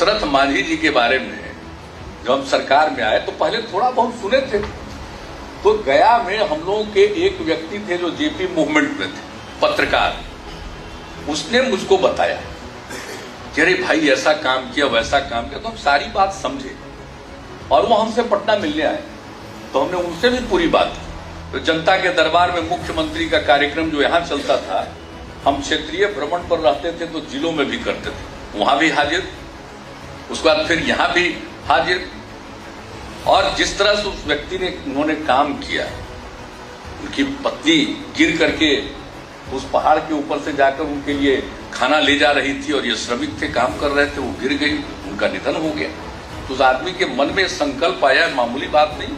दशरथ मांझी जी के बारे में जब हम सरकार में आए तो पहले थोड़ा बहुत सुने थे। तो गया में हम लोगों के एक व्यक्ति थे जो जेपी मूवमेंट में थे, पत्रकार, उसने मुझको बताया कि अरे भाई ऐसा काम किया वैसा काम किया। तो हम सारी बात समझे और वो हमसे पटना मिलने आए तो हमने उनसे भी पूरी बात की। तो जनता के दरबार में मुख्यमंत्री का कार्यक्रम जो यहाँ चलता था, हम क्षेत्रीय भ्रमण पर रहते थे तो जिलों में भी करते थे, वहां भी हाजिर, उसके बाद फिर यहां भी हाजिर। और जिस तरह से उस व्यक्ति ने उन्होंने काम किया, उनकी पत्नी गिर करके उस पहाड़ के ऊपर से जाकर उनके लिए खाना ले जा रही थी और ये श्रमिक थे, काम कर रहे थे, वो गिर गई, उनका निधन हो गया। तो उस आदमी के मन में संकल्प आया, मामूली बात नहीं,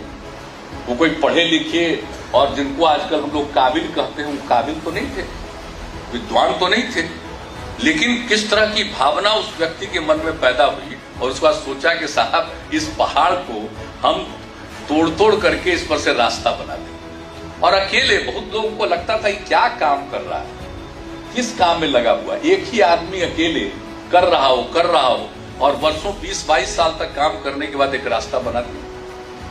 वो कोई पढ़े लिखे और जिनको आजकल हम लोग काबिल कहते हैं, वो काबिल तो नहीं थे, विद्वान तो नहीं थे, लेकिन किस तरह की भावना उस व्यक्ति के मन में पैदा हुई और उसके बाद सोचा कि साहब इस पहाड़ को हम तोड़ तोड़ करके इस पर से रास्ता बना दें। और अकेले, बहुत लोगों को लगता था क्या काम कर रहा है, किस काम में लगा हुआ, एक ही आदमी अकेले कर रहा हो और वर्षों 20-22 साल तक काम करने के बाद एक रास्ता बना दिया।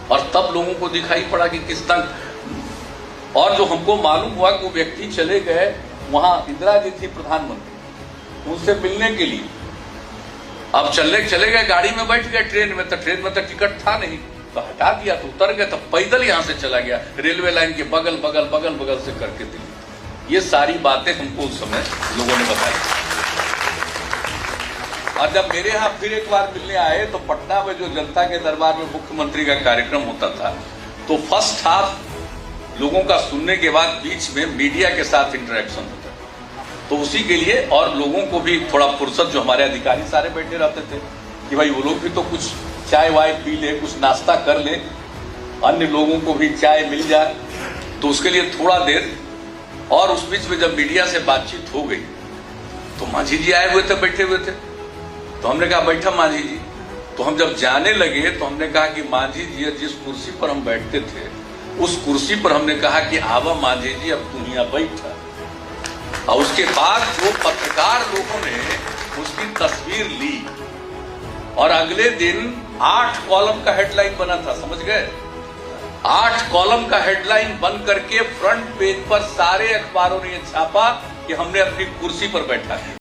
और तब लोगों को दिखाई पड़ा कि किस तरह। और जो हमको मालूम हुआ कि वो व्यक्ति चले गए, वहां इंदिरा जी थी प्रधानमंत्री, उनसे मिलने के लिए। अब चले गए, गाड़ी में बैठ गए, ट्रेन में तो टिकट था नहीं, तो हटा दिया, तो उतर गए, तो पैदल यहां से चला गया, रेलवे लाइन के बगल से करके दिल्ली। ये सारी बातें हमको उस समय लोगों ने बताई। और जब मेरे यहां फिर एक बार मिलने आए तो पटना में जो जनता के दरबार में मुख्यमंत्री का कार्यक्रम होता था, तो फर्स्ट हाफ लोगों का सुनने के बाद बीच में मीडिया के साथ इंटरेक्शन होता, तो उसी के लिए और लोगों को भी थोड़ा फुर्सत, जो हमारे अधिकारी सारे बैठे रहते थे कि भाई वो लोग भी तो कुछ चाय वाय पी ले, कुछ नाश्ता कर ले, अन्य लोगों को भी चाय मिल जाए, तो उसके लिए थोड़ा देर। और उस बीच में जब मीडिया से बातचीत हो गई तो मांझी जी आए हुए थे, बैठे हुए थे, तो हमने कहा बैठा मांझी जी। तो हम जब जाने लगे तो हमने कहा कि मांझी जी जिस कुर्सी पर हम बैठते थे उस कुर्सी पर हमने कहा कि आवा मांझी जी अब तू यहाँ बैठा। और उसके बाद जो पत्रकार लोगों ने उसकी तस्वीर ली और अगले दिन 8 कॉलम का हेडलाइन बना था, समझ गए, 8 कॉलम का हेडलाइन बन करके फ्रंट पेज पर सारे अखबारों ने यह छापा कि हमने अपनी कुर्सी पर बैठा है।